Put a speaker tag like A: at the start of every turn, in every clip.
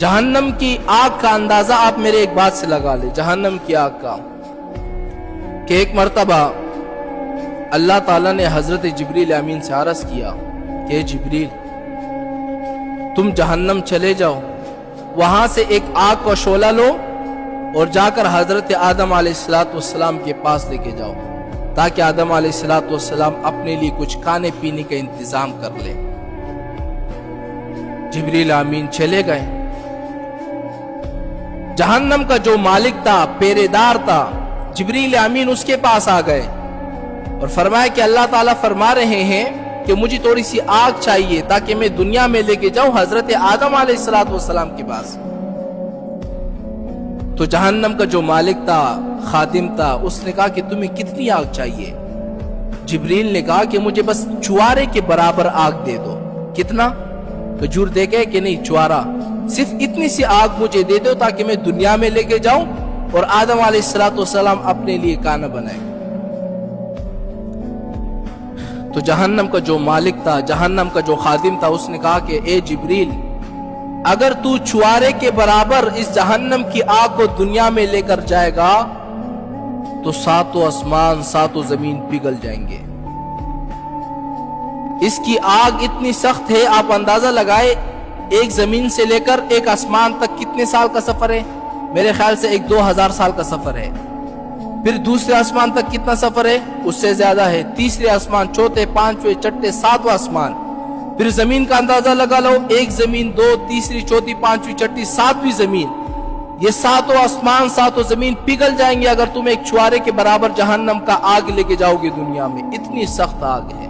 A: جہنم کی آگ کا اندازہ آپ میرے ایک بات سے لگا لیں، جہنم کی آگ کا، کہ ایک مرتبہ اللہ تعالیٰ نے حضرت جبریل امین سے عرض کیا کہ جبریل تم جہنم چلے جاؤ، وہاں سے ایک آگ کا شعلہ لو اور جا کر حضرت آدم علیہ السلام کے پاس لے کے جاؤ تاکہ آدم علیہ السلام اپنے لیے کچھ کھانے پینے کا انتظام کر لے۔ جبریل امین چلے گئے، جہنم کا جو مالک تھا، پہرے دار تھا، جبریل امین اس کے پاس آ گئے اور فرمایا کہ اللہ تعالیٰ فرما رہے ہیں کہ مجھے تھوڑی سی آگ چاہیے تاکہ میں دنیا میں لے کے جاؤں حضرت آدم علیہ السلام کے پاس۔ تو جہنم کا جو مالک تھا، خادم تھا، اس نے کہا کہ تمہیں کتنی آگ چاہیے؟ جبریل نے کہا کہ مجھے بس چوارے کے برابر آگ دے دو۔ کتنا؟ کھجور دے گئے کہ نہیں، چوارا، صرف اتنی سی آگ مجھے دے دو تاکہ میں دنیا میں لے کے جاؤں اور آدم علیہ السلام اپنے لیے کھانا بنائے۔ تو جہنم کا جو مالک تھا، جہنم کا جو خادم تھا، اس نے کہا کہ اے جبریل، اگر تو چوارے کے برابر اس جہنم کی آگ کو دنیا میں لے کر جائے گا تو ساتوں آسمان ساتوں زمین پگھل جائیں گے۔ اس کی آگ اتنی سخت ہے، آپ اندازہ لگائے ایک زمین سے لے کر ایک آسمان تک کتنے سال کا سفر ہے؟ میرے خیال سے 1-2 ہزار سال کا سفر ہے۔ پھر دوسرے آسمان تک کتنا سفر ہے؟ اس سے زیادہ ہے۔ تیسرے آسمان، چوتھے، پانچویں، چھٹے، ساتواں آسمان۔ پھر زمین کا اندازہ لگا لو، ایک زمین، دو، تیسری، چوتھی، پانچویں، چھٹی، ساتویں زمین۔ یہ ساتوں آسمان ساتوں زمین پگھل جائیں گے اگر تم ایک چوارے کے برابر جہنم کا آگ لے کے جاؤ گے دنیا میں، اتنی سخت آگ ہے۔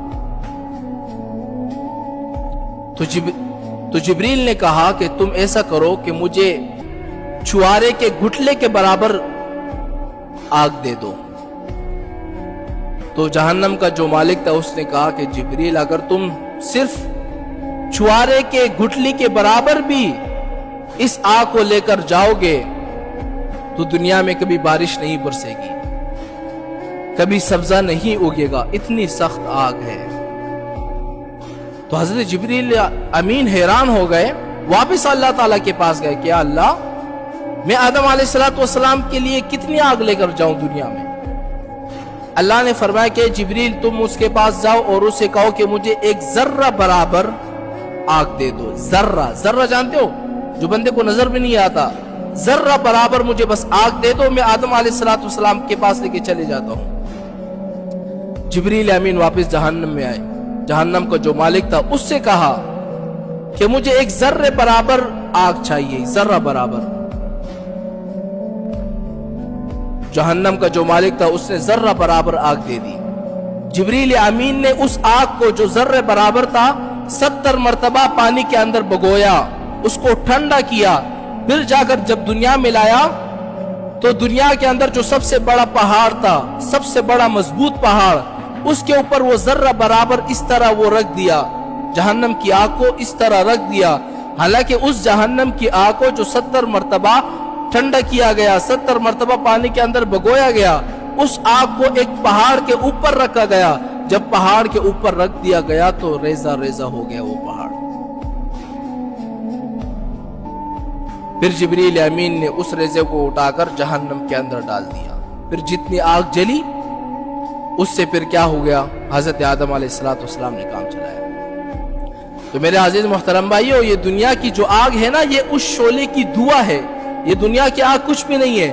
A: تو جبریل نے کہا کہ تم ایسا کرو کہ مجھے چوارے کے گھٹلے کے برابر آگ دے دو۔ تو جہنم کا جو مالک تھا اس نے کہا کہ جبریل، اگر تم صرف چوارے کے گھٹلی کے برابر بھی اس آگ کو لے کر جاؤ گے تو دنیا میں کبھی بارش نہیں برسے گی، کبھی سبزہ نہیں اگے گا، اتنی سخت آگ ہے۔ تو حضرت جبریل امین حیران ہو گئے، واپس اللہ تعالیٰ کے پاس گئے کہ اللہ، میں آدم علیہ السلام کے لیے کتنی آگ لے کر جاؤں دنیا میں؟ اللہ نے فرمایا کہ جبریل تم اس کے پاس جاؤ اور اسے کہو کہ مجھے ایک ذرہ برابر آگ دے دو۔ ذرہ جانتے ہو؟ جو بندے کو نظر بھی نہیں آتا، ذرہ برابر مجھے بس آگ دے دو، میں آدم علیہ السلام کے پاس لے کے چلے جاتا ہوں۔ جبریل امین واپس جہنم میں آئے، جہنم کا جو مالک تھا اس سے کہا کہ مجھے ایک ذرے برابر آگ چاہیے، ذرہ برابر۔ جہنم کا جو مالک تھا اس نے ذرہ برابر آگ دے دی۔ جبریل امین نے اس آگ کو جو ذرے برابر تھا 70 مرتبہ پانی کے اندر بگویا، اس کو ٹھنڈا کیا، پھر جا کر جب دنیا میں لایا تو دنیا کے اندر جو سب سے بڑا پہاڑ تھا، سب سے بڑا مضبوط پہاڑ، اس کے اوپر وہ ذرہ برابر اس طرح وہ رکھ دیا، جہنم کی آگ کو اس طرح رکھ دیا۔ حالانکہ اس جہنم کی آگ کو جو 70 مرتبہ ٹھنڈا کیا گیا، 70 مرتبہ پانی کے اندر بگویا گیا، اس آگ کو ایک پہاڑ کے اوپر رکھا گیا۔ جب پہاڑ کے اوپر رکھ دیا گیا تو ریزہ ریزہ ہو گیا وہ پہاڑ۔ پھر جبریل امین نے اس ریزے کو اٹھا کر جہنم کے اندر ڈال دیا۔ پھر جتنی آگ جلی اس سے پھر کیا ہو گیا؟ حضرت آدم علیہ السلام نے کام چلایا۔ تو میرے عزیز محترم بھائیو، یہ دنیا کی جو آگ ہے نا، یہ اس شعلے کی دعا ہے، یہ دنیا کی آگ کچھ بھی نہیں ہے۔